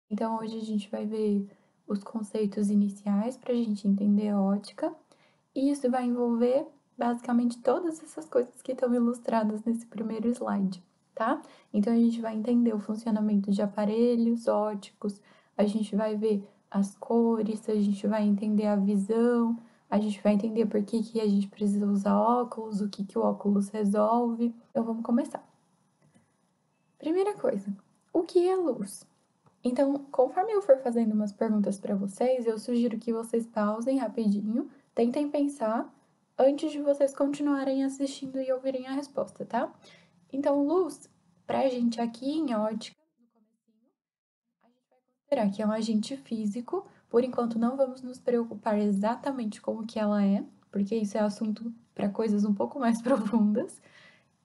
Então, hoje a gente vai ver os conceitos iniciais para a gente entender a ótica, e isso vai envolver basicamente todas essas coisas que estão ilustradas nesse primeiro slide, tá? Então, a gente vai entender o funcionamento de aparelhos óticos, a gente vai ver as cores, a gente vai entender a visão, a gente vai entender por que a gente precisa usar óculos, o que o óculos resolve. Então, vamos começar. Primeira coisa, o que é luz? Então, conforme eu for fazendo umas perguntas para vocês, eu sugiro que vocês pausem rapidinho, tentem pensar antes de vocês continuarem assistindo e ouvirem a resposta, tá? Então, luz, pra gente aqui em ótica, no comecinho, a gente vai considerar que é um agente físico. Por enquanto, não vamos nos preocupar exatamente com o que ela é, porque isso é assunto para coisas um pouco mais profundas.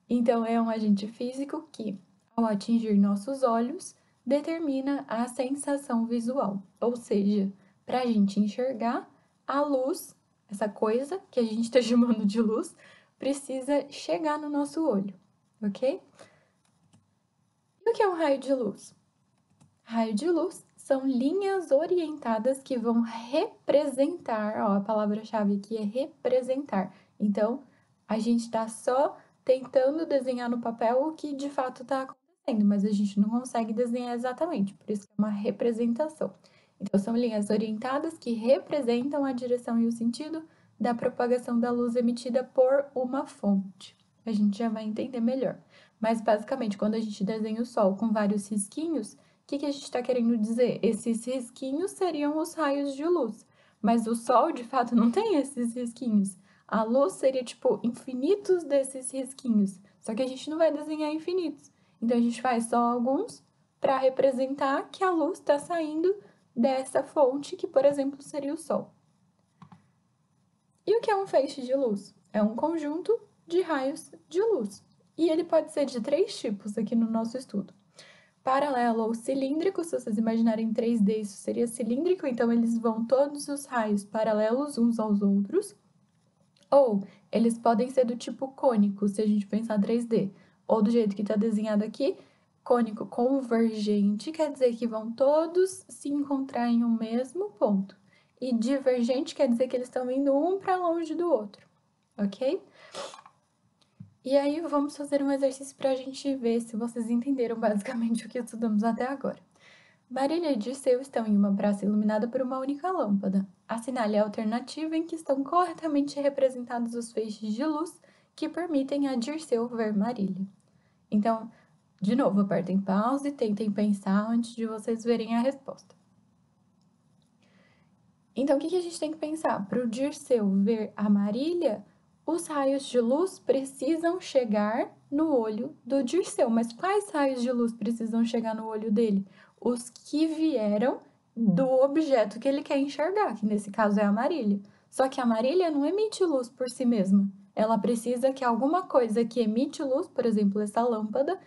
Então, é um agente físico que, ao atingir nossos olhos, determina a sensação visual. Ou seja, para a gente enxergar, a luz, essa coisa que a gente está chamando de luz, precisa chegar no nosso olho, ok? E o que é um raio de luz? Raio de luz são linhas orientadas que vão representar, ó, a palavra-chave aqui é representar. Então, a gente está só tentando desenhar no papel o que de fato está acontecendo, mas a gente não consegue desenhar exatamente, por isso é uma representação. Então, são linhas orientadas que representam a direção e o sentido da propagação da luz emitida por uma fonte. A gente já vai entender melhor. Mas, basicamente, quando a gente desenha o Sol com vários risquinhos, o que a gente está querendo dizer? Esses risquinhos seriam os raios de luz, mas o Sol, de fato, não tem esses risquinhos. A luz seria, tipo, infinitos desses risquinhos, só que a gente não vai desenhar infinitos. Então, a gente faz só alguns para representar que a luz está saindo dessa fonte, que, por exemplo, seria o Sol. E o que é um feixe de luz? É um conjunto de raios de luz. E ele pode ser de 3 tipos aqui no nosso estudo. Paralelo ou cilíndrico, se vocês imaginarem 3D, isso seria cilíndrico, então eles vão todos os raios paralelos uns aos outros. Ou eles podem ser do tipo cônico, se a gente pensar 3D. Ou do jeito que está desenhado aqui, cônico convergente, quer dizer que vão todos se encontrar em um mesmo ponto. E divergente quer dizer que eles estão indo um para longe do outro, ok? E aí, vamos fazer um exercício para a gente ver se vocês entenderam basicamente o que estudamos até agora. Marília e Dirceu estão em uma praça iluminada por uma única lâmpada. Assinale a alternativa em que estão corretamente representados os feixes de luz que permitem a Dirceu ver Marília. Então, de novo, apertem pause e tentem pensar antes de vocês verem a resposta. Então, o que a gente tem que pensar? Para o Dirceu ver a Marília, os raios de luz precisam chegar no olho do Dirceu. Mas quais raios de luz precisam chegar no olho dele? Os que vieram do objeto que ele quer enxergar, que nesse caso é a Marília. Só que a Marília não emite luz por si mesma. Ela precisa que alguma coisa que emite luz, por exemplo, essa lâmpada,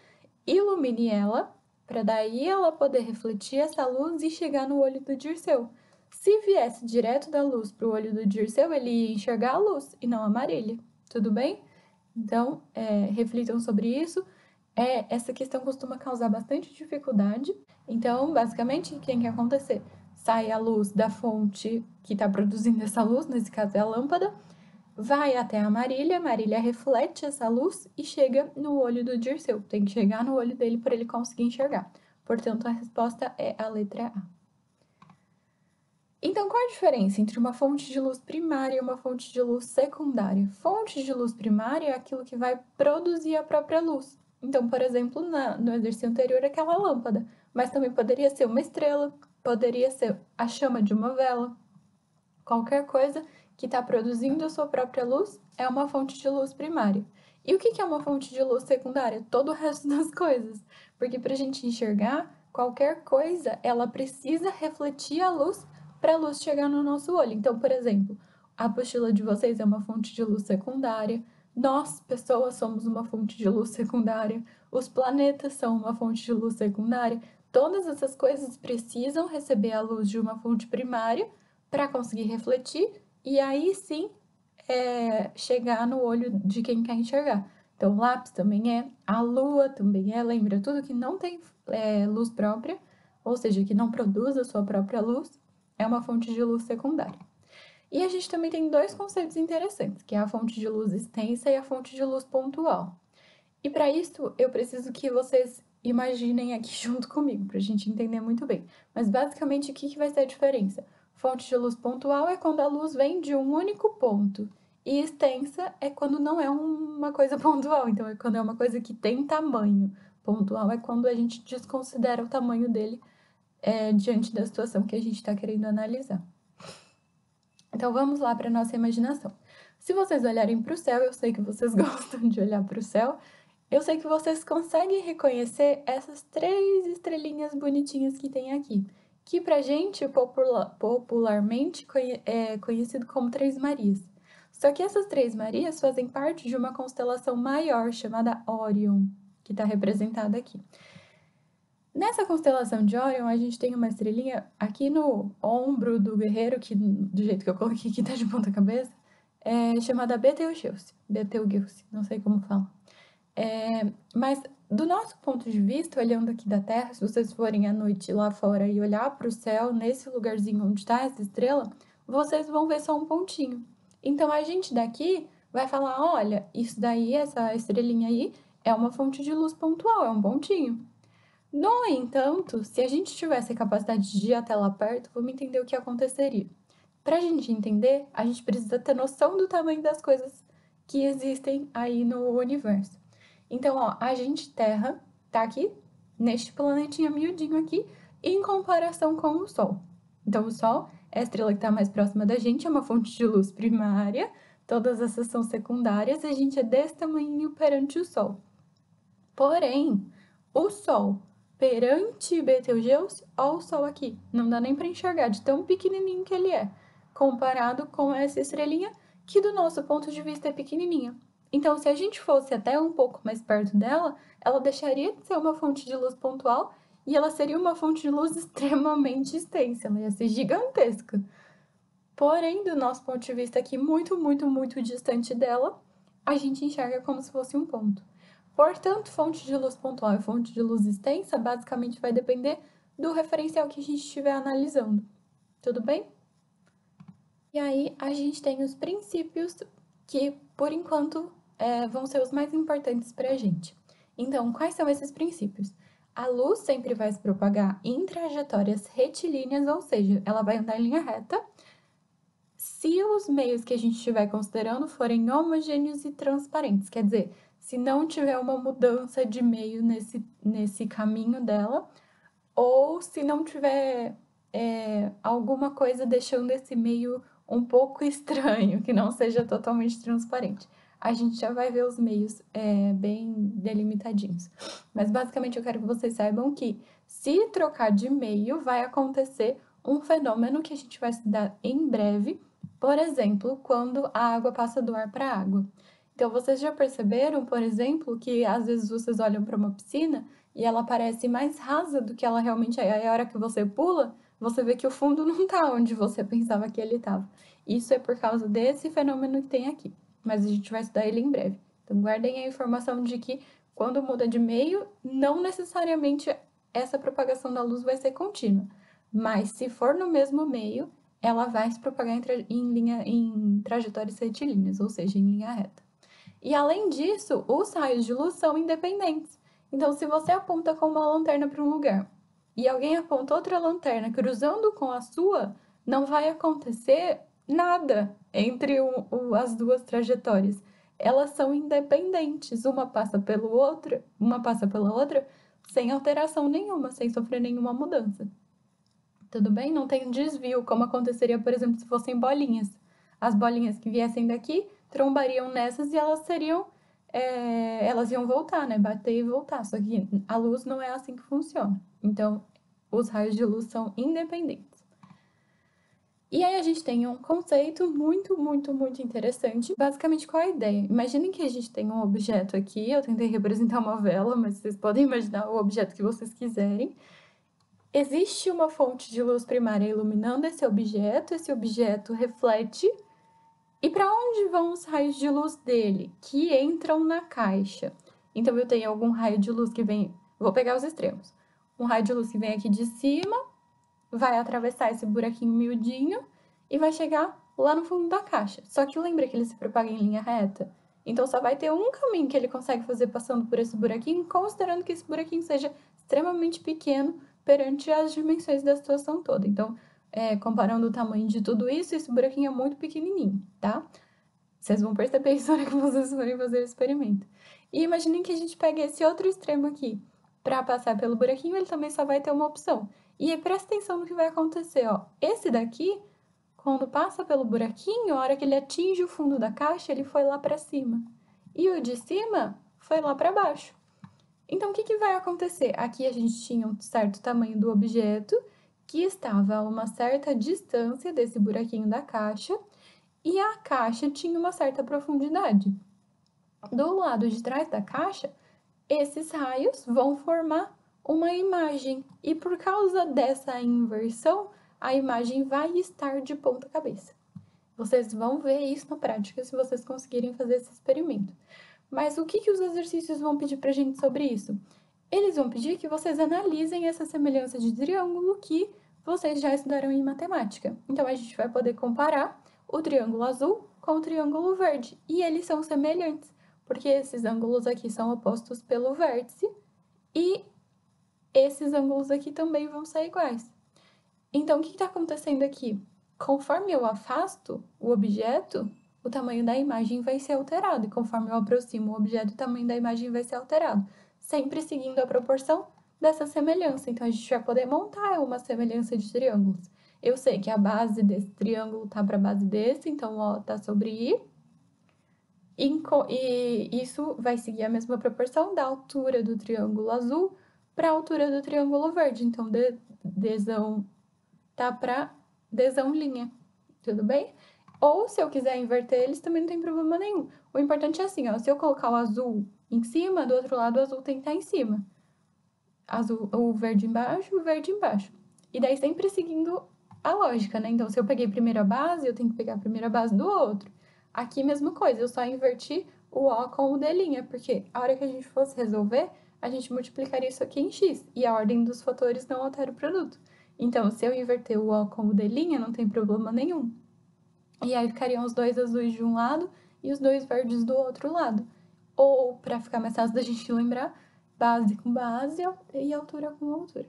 ilumine ela, para daí ela poder refletir essa luz e chegar no olho do Dirceu. Se viesse direto da luz para o olho do Dirceu, ele ia enxergar a luz e não a Marília, tudo bem? Então, reflitam sobre isso. Essa questão costuma causar bastante dificuldade. Então, basicamente, o que tem que acontecer? Sai a luz da fonte que está produzindo essa luz, nesse caso é a lâmpada, vai até a Marília reflete essa luz e chega no olho do Dirceu. Tem que chegar no olho dele para ele conseguir enxergar. Portanto, a resposta é a letra A. Então, qual a diferença entre uma fonte de luz primária e uma fonte de luz secundária? Fonte de luz primária é aquilo que vai produzir a própria luz. Então, por exemplo, no exercício anterior, aquela lâmpada. Mas também poderia ser uma estrela, poderia ser a chama de uma vela. Qualquer coisa que está produzindo a sua própria luz é uma fonte de luz primária. E o que é uma fonte de luz secundária? Todo o resto das coisas. Porque para a gente enxergar, qualquer coisa, ela precisa refletir a luz para a luz chegar no nosso olho. Então, por exemplo, a apostila de vocês é uma fonte de luz secundária, nós, pessoas, somos uma fonte de luz secundária, os planetas são uma fonte de luz secundária. Todas essas coisas precisam receber a luz de uma fonte primária para conseguir refletir e aí sim chegar no olho de quem quer enxergar. Então, o lápis também é, a lua também é, lembra, tudo que não tem luz própria ou seja, que não produz a sua própria luz, é uma fonte de luz secundária. E a gente também tem dois conceitos interessantes, que é a fonte de luz extensa e a fonte de luz pontual. E para isso, eu preciso que vocês imaginem aqui junto comigo, para a gente entender muito bem. Mas basicamente, o que vai ser a diferença? Fonte de luz pontual é quando a luz vem de um único ponto. E extensa é quando não é uma coisa pontual, então é quando é uma coisa que tem tamanho. Pontual é quando a gente desconsidera o tamanho dele diante da situação que a gente está querendo analisar. Então vamos lá para nossa imaginação. Se vocês olharem para o céu, eu sei que vocês gostam de olhar para o céu, eu sei que vocês conseguem reconhecer essas 3 estrelinhas bonitinhas que tem aqui, que pra gente popularmente é conhecido como 3 Marias. Só que essas 3 Marias fazem parte de uma constelação maior chamada Órion, que está representada aqui. Nessa constelação de Órion, a gente tem uma estrelinha aqui no ombro do guerreiro, que do jeito que eu coloquei aqui tá de ponta cabeça, chamada Betelgeuse, não sei como fala. Mas do nosso ponto de vista, olhando aqui da Terra, se vocês forem à noite lá fora e olhar para o céu, nesse lugarzinho onde está essa estrela, vocês vão ver só um pontinho. Então a gente daqui vai falar, olha, isso daí, essa estrelinha aí, é uma fonte de luz pontual, é um pontinho. No entanto, se a gente tivesse a capacidade de ir até lá perto, vamos entender o que aconteceria. Para a gente entender, a gente precisa ter noção do tamanho das coisas que existem aí no universo. Então, ó, a gente, Terra, tá aqui, neste planetinha miudinho aqui, em comparação com o Sol. Então, o Sol é a estrela que está mais próxima da gente, é uma fonte de luz primária, todas essas são secundárias, e a gente é desse tamanho perante o Sol. Porém, o Sol perante Betelgeuse, ó o Sol aqui, não dá nem para enxergar de tão pequenininho que ele é, comparado com essa estrelinha que do nosso ponto de vista é pequenininha. Então, se a gente fosse até um pouco mais perto dela, ela deixaria de ser uma fonte de luz pontual e ela seria uma fonte de luz extremamente extensa, ela ia ser gigantesca. Porém, do nosso ponto de vista aqui, muito, muito, muito distante dela, a gente enxerga como se fosse um ponto. Portanto, fonte de luz pontual e fonte de luz extensa basicamente vai depender do referencial que a gente estiver analisando. Tudo bem? E aí, a gente tem os princípios que, por enquanto, vão ser os mais importantes para a gente. Então, quais são esses princípios? A luz sempre vai se propagar em trajetórias retilíneas, ou seja, ela vai andar em linha reta, se os meios que a gente estiver considerando forem homogêneos e transparentes, quer dizer, se não tiver uma mudança de meio nesse caminho dela, ou se não tiver alguma coisa deixando esse meio um pouco estranho, que não seja totalmente transparente. A gente já vai ver os meios bem delimitadinhos. Mas basicamente eu quero que vocês saibam que se trocar de meio, vai acontecer um fenômeno que a gente vai estudar em breve, por exemplo, quando a água passa do ar para a água. Então, vocês já perceberam, por exemplo, que às vezes vocês olham para uma piscina e ela parece mais rasa do que ela realmente é. Aí, a hora que você pula, você vê que o fundo não está onde você pensava que ele estava. Isso é por causa desse fenômeno que tem aqui, mas a gente vai estudar ele em breve. Então, guardem a informação de que quando muda de meio, não necessariamente essa propagação da luz vai ser contínua, mas se for no mesmo meio, ela vai se propagar em trajetórias retilíneas, ou seja, em linha reta. E além disso, os raios de luz são independentes. Então, se você aponta com uma lanterna para um lugar e alguém aponta outra lanterna cruzando com a sua, não vai acontecer nada entre as duas trajetórias. Elas são independentes, uma passa pela outra, sem alteração nenhuma, sem sofrer nenhuma mudança. Tudo bem? Não tem desvio, como aconteceria, por exemplo, se fossem bolinhas. As bolinhas que viessem daqui trombariam nessas e elas iam voltar, né? Bater e voltar. Só que a luz não é assim que funciona. Então, os raios de luz são independentes. E aí a gente tem um conceito muito, muito, muito interessante. Basicamente, qual é a ideia? Imaginem que a gente tem um objeto aqui. Eu tentei representar uma vela, mas vocês podem imaginar o objeto que vocês quiserem. Existe uma fonte de luz primária iluminando esse objeto reflete. E para onde vão os raios de luz dele? Que entram na caixa. Então, eu tenho algum raio de luz que vem... Vou pegar os extremos. Um raio de luz que vem aqui de cima, vai atravessar esse buraquinho miudinho e vai chegar lá no fundo da caixa. Só que lembra que ele se propaga em linha reta? Então, só vai ter um caminho que ele consegue fazer passando por esse buraquinho, considerando que esse buraquinho seja extremamente pequeno perante as dimensões da situação toda. Então, comparando o tamanho de tudo isso, esse buraquinho é muito pequenininho, tá? Vocês vão perceber isso na hora que vocês forem fazer o experimento. E imaginem que a gente pega esse outro extremo aqui. Para passar pelo buraquinho, ele também só vai ter uma opção. E aí, presta atenção no que vai acontecer, ó. Esse daqui, quando passa pelo buraquinho, a hora que ele atinge o fundo da caixa, ele foi lá para cima. E o de cima foi lá para baixo. Então, o que vai acontecer? Aqui a gente tinha um certo tamanho do objeto, que estava a uma certa distância desse buraquinho da caixa, e a caixa tinha uma certa profundidade. Do lado de trás da caixa, esses raios vão formar uma imagem, e por causa dessa inversão, a imagem vai estar de ponta cabeça. Vocês vão ver isso na prática se vocês conseguirem fazer esse experimento. Mas o que os exercícios vão pedir pra gente sobre isso? Eles vão pedir que vocês analisem essa semelhança de triângulo que vocês já estudaram em matemática. Então, a gente vai poder comparar o triângulo azul com o triângulo verde. E eles são semelhantes, porque esses ângulos aqui são opostos pelo vértice e esses ângulos aqui também vão ser iguais. Então, o que está acontecendo aqui? Conforme eu afasto o objeto, o tamanho da imagem vai ser alterado. E conforme eu aproximo o objeto, o tamanho da imagem vai ser alterado. Sempre seguindo a proporção dessa semelhança. Então, a gente vai poder montar uma semelhança de triângulos. Eu sei que a base desse triângulo tá para a base desse, então O tá sobre I. E isso vai seguir a mesma proporção da altura do triângulo azul para a altura do triângulo verde. Então, Dzão tá para Dzão linha, tudo bem? Ou, se eu quiser inverter eles, também não tem problema nenhum. O importante é assim, ó, se eu colocar o azul em cima, do outro lado o azul tem que estar em cima. O verde embaixo, o verde embaixo. E daí sempre seguindo a lógica, né? Então, se eu peguei primeiro a base, eu tenho que pegar a primeira base do outro. Aqui, mesma coisa, eu só inverti o O com o D', porque a hora que a gente fosse resolver, a gente multiplicaria isso aqui em X, e a ordem dos fatores não altera o produto. Então, se eu inverter o O com o D', não tem problema nenhum. E aí ficariam os dois azuis de um lado e os dois verdes do outro lado. Ou, para ficar mais fácil da gente lembrar, base com base e altura com altura.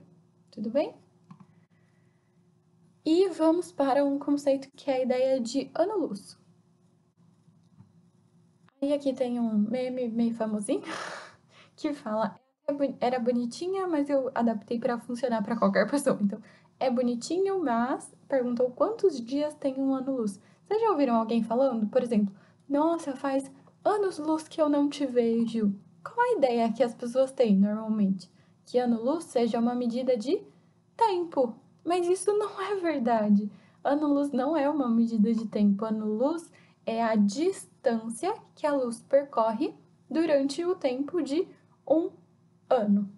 Tudo bem? E vamos para um conceito que é a ideia de ano-luz. Aí aqui tem um meme meio famosinho que fala: era bonitinha, mas eu adaptei para funcionar para qualquer pessoa. Então, é bonitinho, mas perguntou quantos dias tem um ano-luz. Vocês já ouviram alguém falando, por exemplo, nossa, faz anos-luz que eu não te vejo? Qual a ideia que as pessoas têm normalmente? Que ano-luz seja uma medida de tempo. Mas isso não é verdade. Ano-luz não é uma medida de tempo. Ano-luz é a distância que a luz percorre durante o tempo de um ano.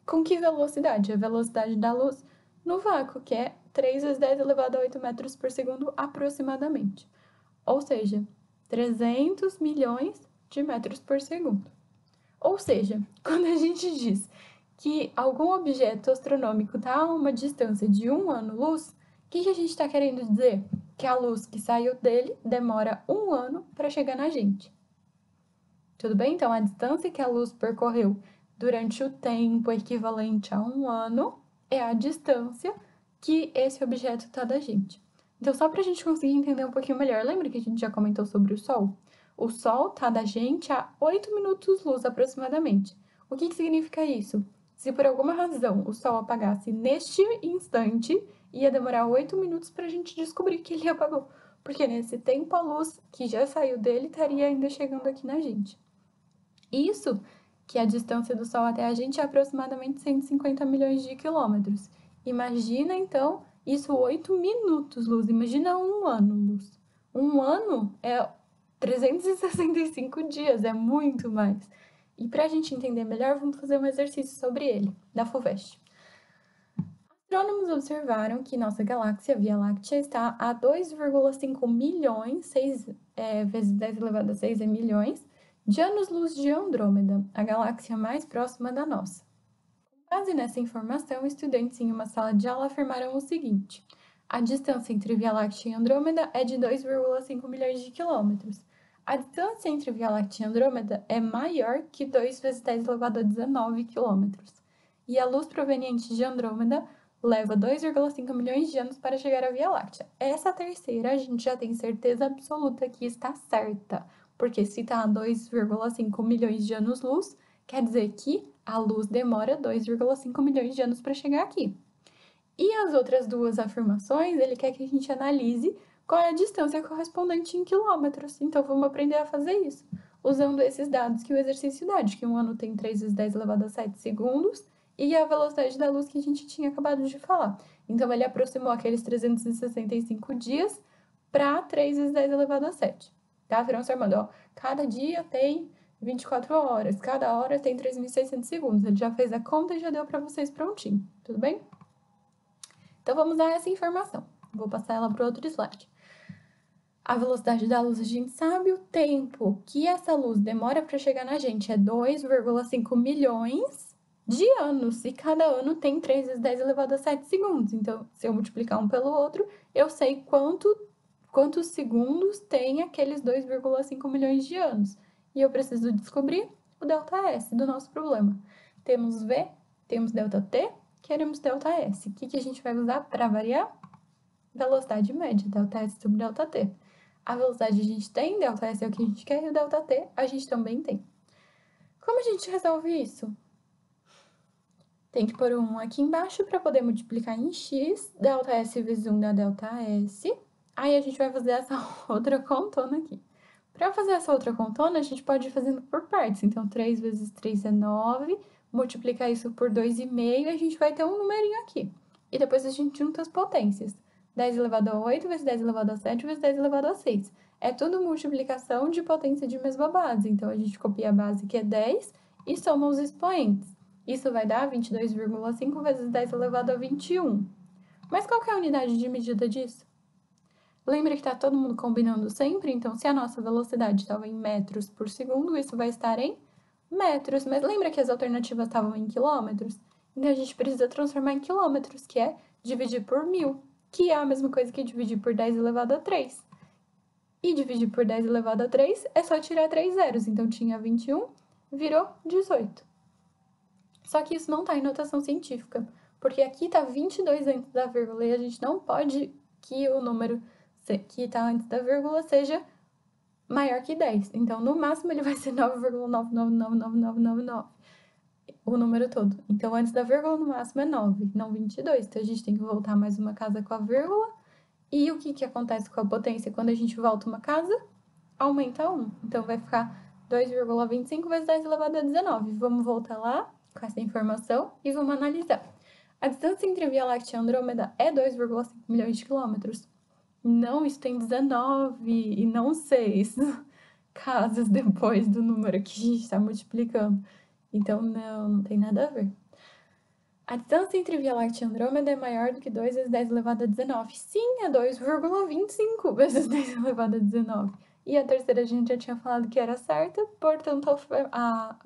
Com que velocidade? A velocidade da luz no vácuo, que é 3 vezes 10 elevado a 8 metros por segundo aproximadamente. Ou seja, 300 milhões de metros por segundo. Ou seja, quando a gente diz que algum objeto astronômico está a uma distância de um ano-luz, o que a gente está querendo dizer? Que a luz que saiu dele demora um ano para chegar na gente. Tudo bem? Então, a distância que a luz percorreu durante o tempo equivalente a um ano é a distância que esse objeto está da gente. Então, só para a gente conseguir entender um pouquinho melhor, lembra que a gente já comentou sobre o Sol? O Sol está da gente a 8 minutos-luz aproximadamente. O que significa isso? Se por alguma razão o Sol apagasse neste instante, ia demorar 8 minutos para a gente descobrir que ele apagou. Porque nesse tempo a luz que já saiu dele estaria ainda chegando aqui na gente. Isso que a distância do Sol até a gente é aproximadamente 150 milhões de quilômetros. Imagina, então, isso 8 minutos-luz. Imagina um ano-luz. Um ano é 365 dias, é muito mais. E para a gente entender melhor, vamos fazer um exercício sobre ele, da FUVEST. Astrônomos observaram que nossa galáxia, Via Láctea, está a 2,5 milhões, 6 vezes 10 elevado a 6 é milhões, de anos-luz de Andrômeda, a galáxia mais próxima da nossa. base nessa informação, estudantes em uma sala de aula afirmaram o seguinte: a distância entre Via Láctea e Andrômeda é de 2,5 milhões de quilômetros. A distância entre Via Láctea e Andrômeda é maior que 2 vezes 10 elevado a 19 quilômetros. E a luz proveniente de Andrômeda leva 2,5 milhões de anos para chegar à Via Láctea. Essa terceira a gente já tem certeza absoluta que está certa, porque se está a 2,5 milhões de anos-luz, quer dizer que a luz demora 2,5 milhões de anos para chegar aqui. E as outras duas afirmações, ele quer que a gente analise qual é a distância correspondente em quilômetros. Então, vamos aprender a fazer isso, usando esses dados que o exercício dá, de que um ano tem 3 vezes 10 elevado a 7 segundos e a velocidade da luz que a gente tinha acabado de falar. Então, ele aproximou aqueles 365 dias para 3 vezes 10 elevado a 7. Tá? Transformando, ó, cada dia tem 24 horas, cada hora tem 3.600 segundos. Ele já fez a conta e já deu para vocês prontinho, tudo bem? Então, vamos dar essa informação. Vou passar ela para outro slide. A velocidade da luz a gente sabe, o tempo que essa luz demora para chegar na gente é 2,5 milhões de anos, e cada ano tem 3 vezes 10 elevado a 7 segundos. Então, se eu multiplicar um pelo outro, eu sei quantos segundos tem aqueles 2,5 milhões de anos. E eu preciso descobrir o ΔS do nosso problema. Temos V, temos ΔT, queremos ΔS. O que a gente vai usar para variar? Velocidade média, ΔS sobre ΔT. A velocidade a gente tem, ΔS é o que a gente quer, e o ΔT a gente também tem. Como a gente resolve isso? Tem que pôr um aqui embaixo para poder multiplicar em x, ΔS vezes 1 dá ΔS. Aí a gente vai fazer essa outra contona aqui. Para fazer essa outra contona, a gente pode ir fazendo por partes. Então, 3 vezes 3 é 9, multiplicar isso por 2,5, a gente vai ter um numerinho aqui. E depois a gente junta as potências. 10 elevado a 8 vezes 10 elevado a 7 vezes 10 elevado a 6. É tudo multiplicação de potência de mesma base. Então, a gente copia a base, que é 10, e soma os expoentes. Isso vai dar 22,5 vezes 10 elevado a 21. Mas qual que é a unidade de medida disso? Lembra que está todo mundo combinando sempre? Então, se a nossa velocidade estava em metros por segundo, isso vai estar em metros. Mas lembra que as alternativas estavam em quilômetros? Então, a gente precisa transformar em quilômetros, que é dividir por 1.000, que é a mesma coisa que dividir por 10 elevado a 3. E dividir por 10 elevado a 3 é só tirar 3 zeros. Então, tinha 21, virou 18. Só que isso não está em notação científica, porque aqui está 22 antes da vírgula e a gente não pode que o número que está antes da vírgula seja maior que 10. Então, no máximo, ele vai ser 9,999999, o número todo. Então, antes da vírgula, no máximo é 9, não 22. Então, a gente tem que voltar mais uma casa com a vírgula. E o que acontece com a potência quando a gente volta uma casa? Aumenta 1. Então, vai ficar 2,25 vezes 10 elevado a 19. Vamos voltar lá com essa informação e vamos analisar. A distância entre a Via Láctea e Andrômeda é 2,5 milhões de quilômetros. Não, isso tem 19 e não 6 casas depois do número que a gente está multiplicando. Então, não tem nada a ver. A distância entre Via Láctea e Andrômeda é maior do que 2 vezes 10 elevado a 19. Sim, é 2,25 vezes 10 elevado a 19. E a terceira a gente já tinha falado que era certa, portanto, a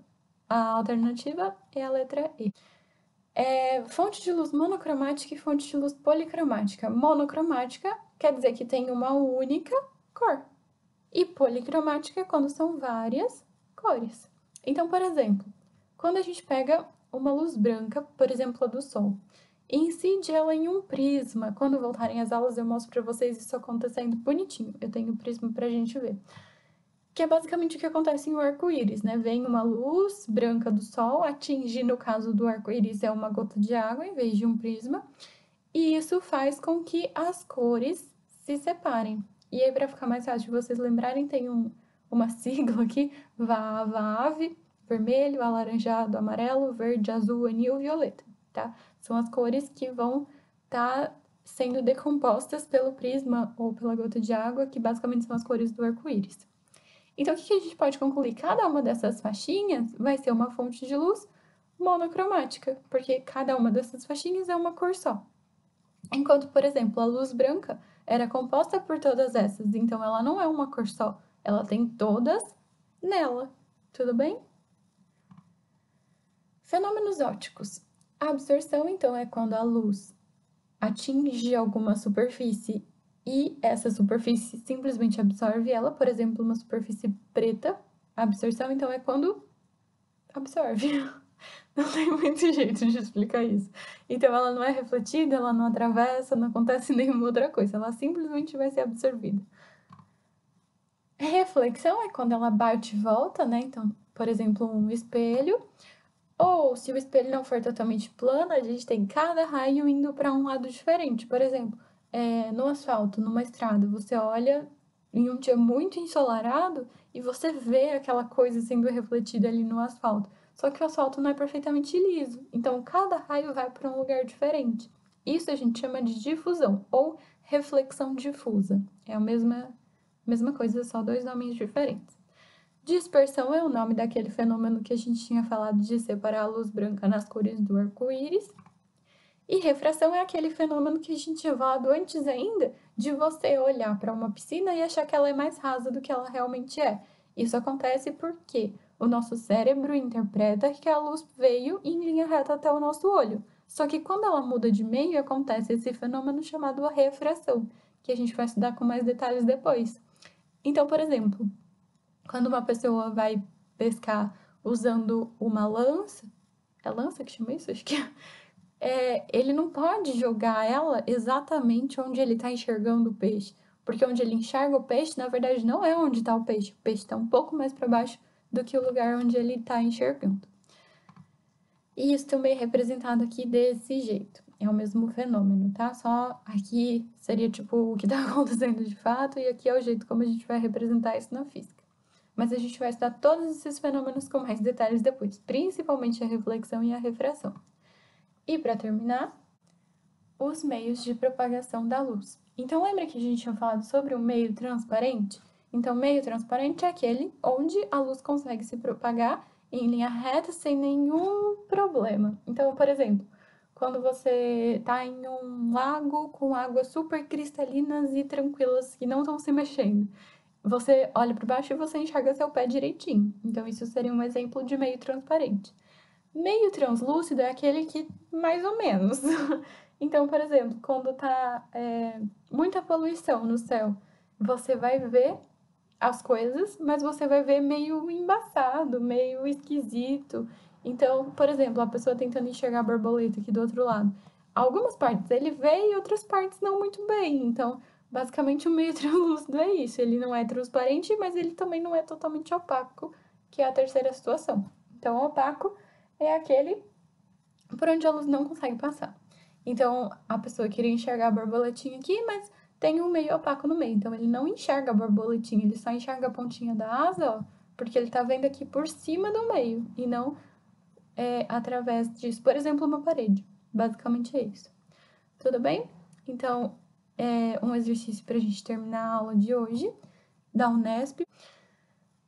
alternativa é a letra E. Fonte de luz monocromática e fonte de luz policromática. Monocromática quer dizer que tem uma única cor. E policromática é quando são várias cores. Então, por exemplo, quando a gente pega uma luz branca, por exemplo, a do Sol, e incide ela em um prisma. Quando voltarem as aulas, eu mostro para vocês isso acontecendo bonitinho. Eu tenho o prisma pra gente ver. Que é basicamente o que acontece em um arco-íris, né? Vem uma luz branca do Sol, atingir, no caso do arco-íris, é uma gota de água em vez de um prisma, e isso faz com que as cores se separem. E aí, para ficar mais fácil de vocês lembrarem, tem uma sigla aqui, VAV, vermelho, alaranjado, amarelo, verde, azul, anil, violeta, tá? São as cores que vão estar sendo decompostas pelo prisma ou pela gota de água, que basicamente são as cores do arco-íris. Então, o que a gente pode concluir? Cada uma dessas faixinhas vai ser uma fonte de luz monocromática, porque cada uma dessas faixinhas é uma cor só. Enquanto, por exemplo, a luz branca era composta por todas essas, então ela não é uma cor só, ela tem todas nela, tudo bem? Fenômenos ópticos. A absorção, então, é quando a luz atinge alguma superfície e essa superfície simplesmente absorve ela, por exemplo, uma superfície preta. A absorção, então, é quando absorve. Não tem muito jeito de explicar isso. Então, ela não é refletida, ela não atravessa, não acontece nenhuma outra coisa. Ela simplesmente vai ser absorvida. Reflexão é quando ela bate e volta, né? Então, por exemplo, um espelho. Ou, se o espelho não for totalmente plano, a gente tem cada raio indo para um lado diferente. Por exemplo, no asfalto, numa estrada, você olha em um dia muito ensolarado e você vê aquela coisa sendo refletida ali no asfalto. Só que o asfalto não é perfeitamente liso, então cada raio vai para um lugar diferente. Isso a gente chama de difusão ou reflexão difusa. É a mesma coisa, só dois nomes diferentes. Dispersão é o nome daquele fenômeno que a gente tinha falado de separar a luz branca nas cores do arco-íris. E refração é aquele fenômeno que a gente tinha falado antes ainda, de você olhar para uma piscina e achar que ela é mais rasa do que ela realmente é. Isso acontece porque o nosso cérebro interpreta que a luz veio em linha reta até o nosso olho. Só que quando ela muda de meio, acontece esse fenômeno chamado refração, que a gente vai estudar com mais detalhes depois. Então, por exemplo, quando uma pessoa vai pescar usando uma lança, é lança que chama isso? Acho que ele não pode jogar ela exatamente onde ele está enxergando o peixe, porque onde ele enxerga o peixe, na verdade, não é onde está o peixe está um pouco mais para baixo do que o lugar onde ele está enxergando. E isso também é representado aqui desse jeito. É o mesmo fenômeno, tá? Só aqui seria tipo o que está acontecendo de fato, e aqui é o jeito como a gente vai representar isso na física. Mas a gente vai estudar todos esses fenômenos com mais detalhes depois, principalmente a reflexão e a refração. E para terminar, os meios de propagação da luz. Então, lembra que a gente tinha falado sobre o meio transparente? Então, meio transparente é aquele onde a luz consegue se propagar em linha reta sem nenhum problema. Então, por exemplo, quando você está em um lago com águas super cristalinas e tranquilas que não estão se mexendo, você olha para baixo e você enxerga seu pé direitinho. Então, isso seria um exemplo de meio transparente. Meio translúcido é aquele que mais ou menos. Então, por exemplo, quando tá muita poluição no céu, você vai ver as coisas, mas você vai ver meio embaçado, meio esquisito. Então, por exemplo, a pessoa tentando enxergar a borboleta aqui do outro lado. Algumas partes ele vê e outras partes não muito bem. Então, basicamente, o meio translúcido é isso. Ele não é transparente, mas ele também não é totalmente opaco, que é a terceira situação. Então, opaco é aquele por onde a luz não consegue passar. Então, a pessoa queria enxergar a borboletinha aqui, mas tem um meio opaco no meio. Então, ele não enxerga a borboletinha, ele só enxerga a pontinha da asa, ó, porque ele tá vendo aqui por cima do meio e não através disso. Por exemplo, uma parede. Basicamente é isso. Tudo bem? Então, um exercício para a gente terminar a aula de hoje da Unesp.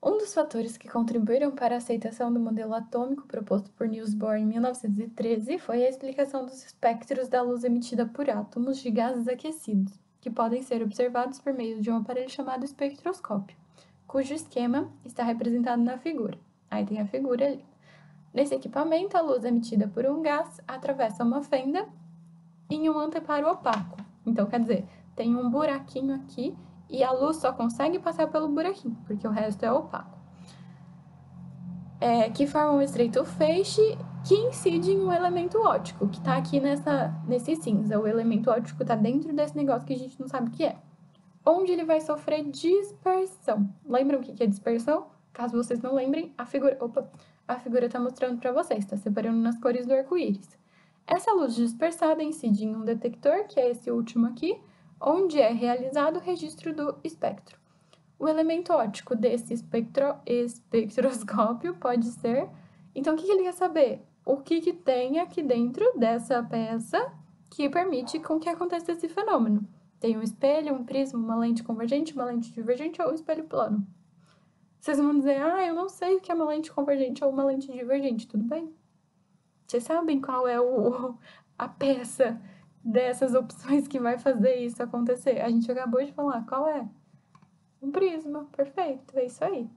Um dos fatores que contribuíram para a aceitação do modelo atômico proposto por Niels Bohr em 1913 foi a explicação dos espectros da luz emitida por átomos de gases aquecidos, que podem ser observados por meio de um aparelho chamado espectroscópio, cujo esquema está representado na figura. Aí tem a figura ali. Nesse equipamento, a luz emitida por um gás atravessa uma fenda em um anteparo opaco. Então, quer dizer, tem um buraquinho aqui e a luz só consegue passar pelo buraquinho, porque o resto é opaco. Que forma um estreito feixe que incide em um elemento óptico, que está aqui nesse cinza. O elemento óptico está dentro desse negócio que a gente não sabe o que é. Onde ele vai sofrer dispersão. Lembram o que é dispersão? Caso vocês não lembrem, a figura está mostrando para vocês, está separando nas cores do arco-íris. Essa luz dispersada incide em um detector, que é esse último aqui, onde é realizado o registro do espectro. O elemento óptico desse espectroscópio pode ser... Então, o que ele quer saber? O que tem aqui dentro dessa peça que permite com que aconteça esse fenômeno. Tem um espelho, um prisma, uma lente convergente, uma lente divergente ou um espelho plano. Vocês vão dizer, eu não sei o que é uma lente convergente ou uma lente divergente, tudo bem? Vocês sabem qual é a peça dessas opções que vai fazer isso acontecer? A gente acabou de falar, qual é? Um prisma, perfeito, é isso aí.